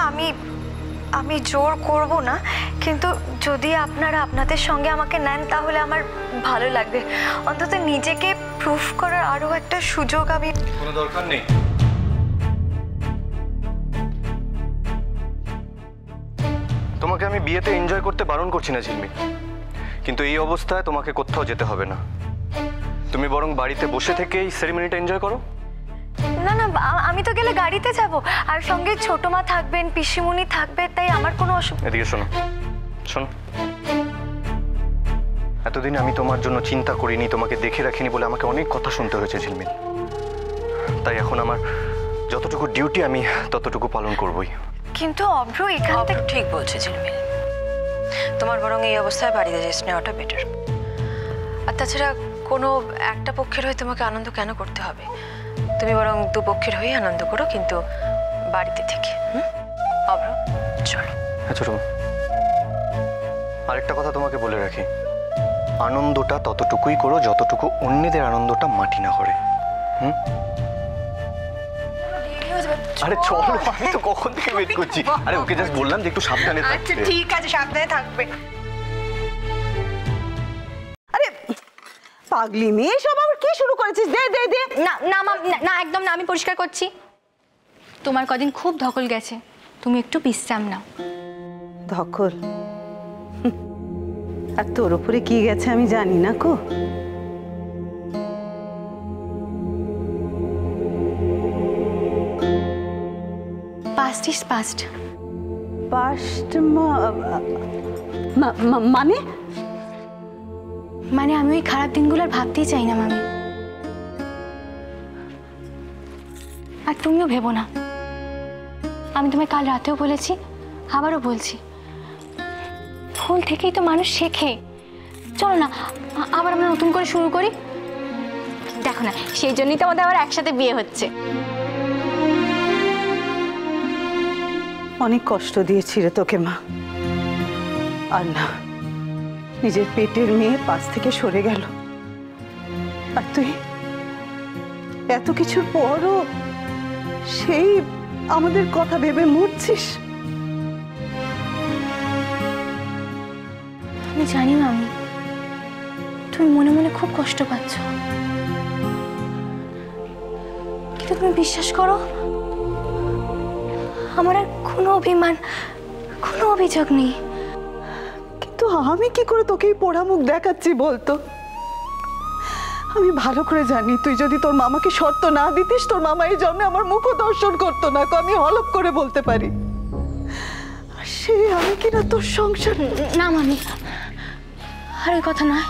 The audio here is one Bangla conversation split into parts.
আমি আমি জোর করব না, কিন্তু যদি আপনারা আপনাদের সঙ্গে আমাকে নেন তাহলে আমার ভালো লাগবে। অন্তত নিজেকে প্রুফ করার আরও একটা সুযোগ আমি। কোনো দরকার নেই। তোমাকে আমি বিয়েতে এনজয় করতে বারণ করছি না ঝিলমিল, কিন্তু এই অবস্থায় তোমাকে কোথাও যেতে হবে না। তুমি বরং বাড়িতে বসে থেকেই সেরিমনিটা এনজয় করো। না না, আমি তো গেলে গাড়িতে যাব, আর সঙ্গে ছোট মা থাকবেন, পিসিমণি থাকবে, তাই আমার কোনো অসুবিধা। এদিকে শোনো, শোনো, এতদিন আমি তোমার জন্য চিন্তা করিনি, তোমাকে দেখে রাখিনি বলে আমাকে অনেক কথা শুনতে হয়েছে ঝিলমিল। তাই এখন আমার যতটুকু ডিউটি আমি ততটুকু পালন করবই। কিন্তু অভ্র এখান থেকে ঠিক বলছে ঝিলমিল, তোমার বরং এই অবস্থায় বাড়িতে রেস্ট নেওয়াটা বেটার। আর তাছাড়া কোনো একটা পক্ষের হয়ে তোমাকে আনন্দ কেন করতে হবে? তুমি বরং দুপক্ষের হয়ে আনন্দ করো, কিন্তু বাড়িতে থেকে। অভ্র চলো। হ্যাঁ ছোট, আরেকটা কথা তোমাকে বলে রাখি, আনন্দটা ততটুকুই করো যতটুকু অন্যদের আনন্দটা মাটি না করে। আরে চলো, আমি তো কখন থেকে ওয়েট করছি। আরে ওকে জাস্ট বললাম যে একটু সাবধানে থাকতে। আচ্ছা ঠিক আছে, সাবধানে থাকবে। আরে পাগলি মেয়ে, সব আবার কি শুরু করেছিস? দে দে দে। না না না, একদম না, আমি পরিষ্কার করছি। তোমার কদিন খুব ধকল গেছে, তুমি একটু বিশ্রাম নাও। ধকল? আর তোর উপরে কি গেছে আমি জানি না কো। Past is past. পাস্ট মানে? মানে আমি ওই খারাপ দিনগুলো আর ভাবতেই চাই না মামি। আর তুমিও ভেবো না, আমি তোমায় কাল রাতেও বলেছি, আবারও বলছি, ভুল থেকেই তো মানুষ শেখে। চলো না আবার আমরা নতুন করে শুরু করি। দেখো না, সেই জন্যই তো আমাদের আবার একসাথে বিয়ে হচ্ছে। অনেক কষ্ট দিয়েছি রে তোকে মা। আর না, নিজের পেটের মেয়ে পাশ থেকে সরে গেল, আর তুই এত কিছুর পরও সেই আমাদের কথা ভেবে মরছিস। আমি জানি মামি, তুমি মনে মনে খুব কষ্ট পাচ্ছ, কিন্তু তুমি বিশ্বাস করো, আমার আর কোনো অভিমান, কোনো অভিযোগ নেই। কিন্তু আমি কি করে তোকে এই পোড়া মুখ দেখাচ্ছি বলতো? আমি ভালো করে জানি তুই যদি তোর মামাকে শর্ত না দিতিস, তোর মামা এই জন্মে আমার মুখও দর্শন করতো না। আমি হলপ করে বলতে পারি। আর সে আমি কিনা তোর সংসার। না মামি, আর ওই কথা নয়।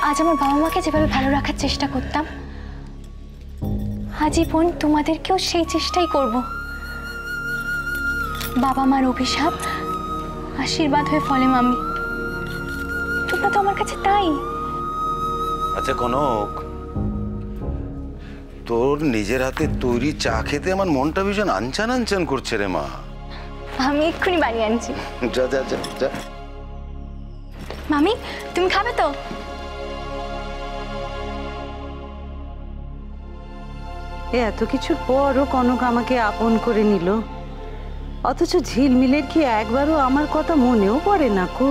আজ আমার বাবা মাকে যেভাবে ভালো রাখার চেষ্টা করতাম, আজীবন তোমাদেরকেও সেই চেষ্টাই করব। বাবা মার অভিশাপ আশীর্বাদ হয়ে ফলে মামি, তোমরা তো আমার কাছে তাই। আচ্ছা কনক, তোর নিজের হাতে তৈরি চা খেতে আমার মনটা ভীষণ আনচান আনচান করছে রে মা। আমি এক্ষুনি বানিয়ে আনছি। যা যা যা যা। মামি তুমি খাবে তো? এত কিছুর পরও কনক আমাকে আপন করে নিল, অথচ ঝিলমিলের কি একবারও আমার কথা মনেও পড়ে না কো।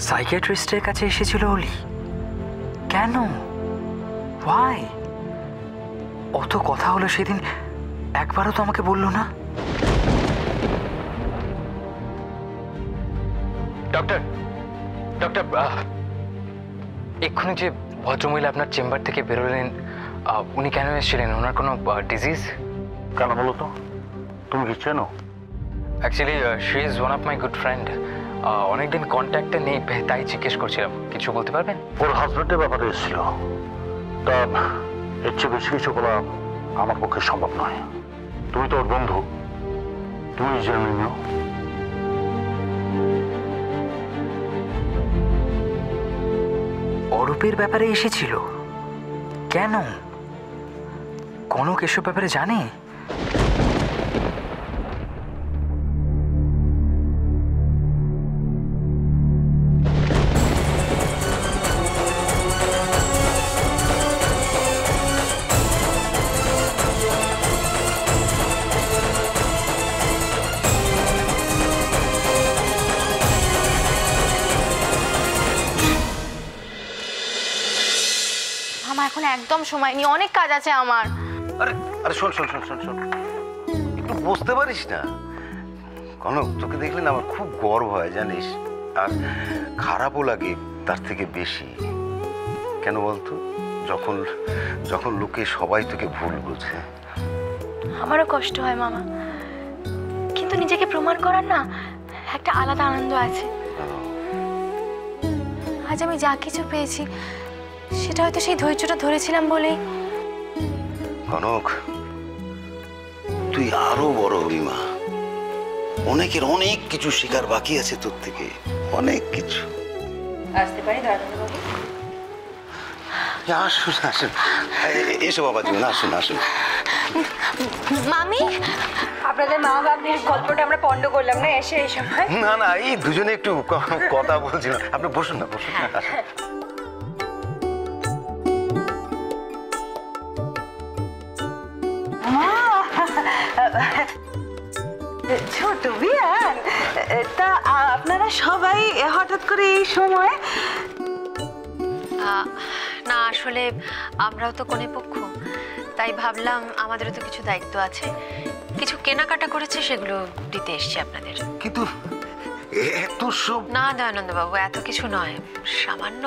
সাইকিয়াট্রিস্টের কাছে এসেছিল অলি? কেন? ওয়াই? অত কথা হলো সেদিন, একবারও তো আমাকে বললো না। ডক্টর, ডক্টর, এক্ষুনি যে ভদ্রমহিলা আপনার চেম্বার থেকে বেরোলেন, উনি কেন এসেছিলেন? ওনার কোনো ডিজিজ? কেন বলো তো, তুমি কি চেনো? Actually she is one of my good friend. অনেকদিন কন্ট্যাক্টে নেই, তাই জিজ্ঞেস করছিলাম। কিছু বলতে পারবেন? ওর হাজবেন্ডের ব্যাপারে এসেছিল, তা এর চেয়ে বেশি কিছু বলা আমার পক্ষে সম্ভব নয়। তুমি তো ওর বন্ধু, তুমি জেনে নিও। অরূপের ব্যাপারে এসেছিল কেন? কনক এসব ব্যাপারে জানে? আমার এখন একদম সময় নেই, অনেক কাজ আছে আমার। আরে আরে শোন শোন শোন শোন শোন, একটু বুঝতে পারিস না? কনক, তোকে দেখলে না আমার খুব গর্ব হয় জানিস, আর খারাপও লাগে তার থেকে বেশি। কেন বলতো? যখন যখন লোকে সবাই তোকে ভুল বুঝে। আমারও কষ্ট হয় মামা, কিন্তু নিজেকে প্রমাণ করার না একটা আলাদা আনন্দ আছে। আজ আমি যা কিছু পেয়েছি সেটা হয়তো সেই ধৈর্যটা ধরেছিলাম বলেই। কনক, তুই আরো বড় হবি মা। অনেকের অনেক কিছু শেখার বাকি আছে তোর থেকে, অনেক কিছু। আসতে পারি দাদাবাবু? আসুন আসুন, এসো বাবা জীবন, আসুন আসুন। মামি, আপনাদের মা বাবার গল্পটা আমরা পণ্ড করলাম না এসে এই সময়? না না, এই দুজনে একটু কথা বলছিলাম। আপনি বসুন না, বসুন না, আসুন। ছোট বিয়ান, তা আপনারা সবাই হঠাৎ করে এই সময়? না আসলে আমরাও তো কোনে পক্ষ, তাই ভাবলাম আমাদেরও তো কিছু দায়িত্ব আছে, কিছু কেনাকাটা করেছে সেগুলো দিতে এসছি আপনাদের। কিন্তু এত সব? না দয়ানন্দবাবু, এত কিছু নয়, সামান্য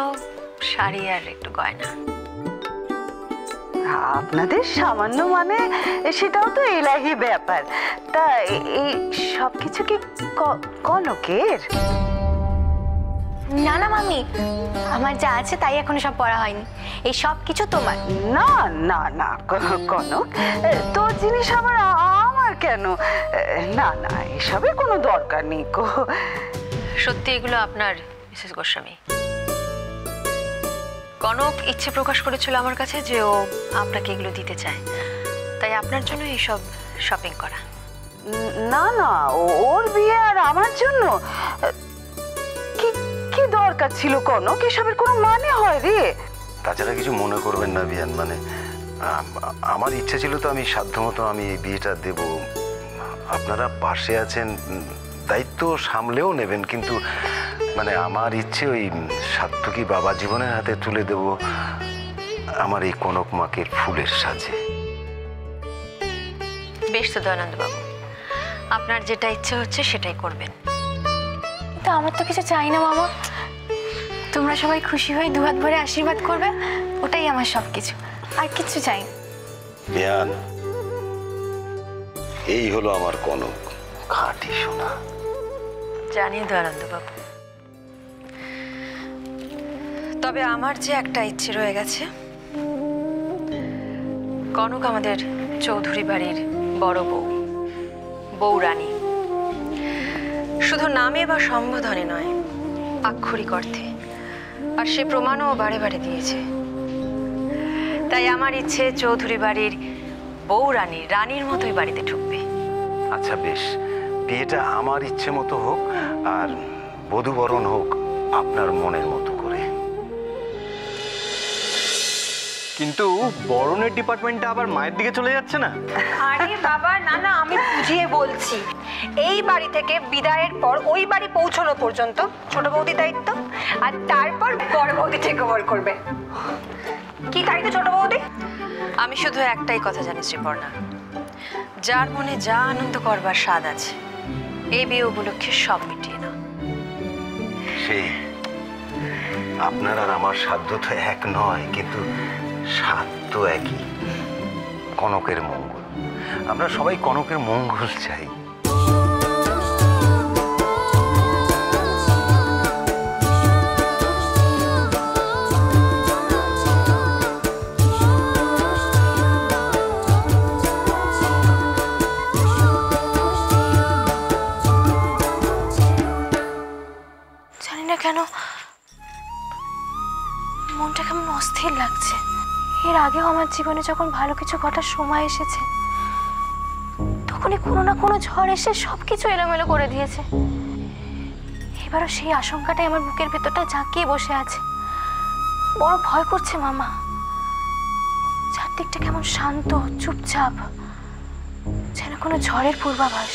শাড়ি আর একটু গয়না। আপনাদের সামান্য মানে সেটাও তো এলাহি ব্যাপার। তা এই সব কিছু কি কনকের? না না মামি, আমার যা আছে তাই এখনো সব পড়া হয়নি, এই সব কিছু তোমার। না না না কনক, তোর জিনিস আমার আমার কেন? না না, এসবের কোনো দরকার নেই গো। সত্যি এগুলো আপনার মিসেস গোস্বামী? কনক ইচ্ছে প্রকাশ করেছিল আমার কাছে যে ও আপনাকে এগুলো দিতে চায়, তাই আপনার জন্য এইসব শপিং করা। না না, ওর বিয়ে আর আমার জন্য কি কি দরকার ছিল কনক? এসবের কোনো মানে হয় রে? তাছাড়া কিছু মনে করবেন না বিয়ান, মানে আমার ইচ্ছে ছিল তো আমি সাধ্যমতো আমি এই বিয়েটা দেব। আপনারা পাশে আছেন, দায়িত্ব সামলেও নেবেন, কিন্তু মানে আমার ইচ্ছে ওই সার্থকী বাবা জীবনের হাতে তুলে দেব আমার এই কনক মাকের ফুলের সাজে। বেশ তো দয়ানন্দবাবু, আপনার যেটা ইচ্ছে হচ্ছে সেটাই করবেন। তা আমার তো কিছু চাই না মামা, তোমরা সবাই খুশি হয়ে দুহাত ভরে আশীর্বাদ করবে, ওটাই আমার সব কিছু, আর কিছু চাই না। বিয়ান, এই হলো আমার কনক, খাঁটি সোনা। জানি দয়ানন্দবাবু, তবে আমার যে একটা ইচ্ছে রয়ে গেছে, কনক আমাদের চৌধুরী বাড়ির বড় বউ রানী, শুধু নামে বা সম্বোধনে নয়, আক্ষরিক অর্থে, আর সে প্রমাণও বারে বারে দিয়েছে। তাই আমার ইচ্ছে চৌধুরী বাড়ির বউ রানী রানীর মতোই বাড়িতে ঢুকবে। আচ্ছা বেশ, বিয়েটা আমার ইচ্ছে মতো হোক, আর বধূবরণ হোক আপনার মনের মতো করে। কিন্তু বরণের ডিপার্টমেন্টটা আবার মায়ের দিকে চলে যাচ্ছে না? আরে বাবা না না, আমি বুঝিয়ে বলছি। এই বাড়ি থেকে বিদায়ের পর ওই বাড়ি পৌঁছানো পর্যন্ত ছোট বৌদির দায়িত্ব, আর তারপর বড় বৌদি টেক ওভার করবে। কি তাই তো ছোট বৌদি? আমি শুধু একটাই কথা জানি শ্রীপর্ণা, যার মনে যা আনন্দ করবার স্বাদ আছে এই বিয়ে উপলক্ষে সব মিটিয়ে নাও। সেই আপনার আর আমার সাধ্য তো এক নয়, কিন্তু স্বাদ তো একই, কনকের মঙ্গল। আমরা সবাই কনকের মঙ্গল চাই। মনটা কেমন অস্থির লাগছে। এর আগেও আমার জীবনে যখন ভালো কিছু ঘটার সময় এসেছে তখনই কোনো না কোনো ঝড় এসে সব কিছু এলোমেলো করে দিয়েছে। এবারও সেই আশঙ্কাটাই আমার বুকের ভেতরটা ঝাঁকিয়ে বসে আছে। বড় ভয় করছে মামা। চারদিকটা কেমন শান্ত, চুপচাপ, যেন কোনো ঝড়ের পূর্বাভাস।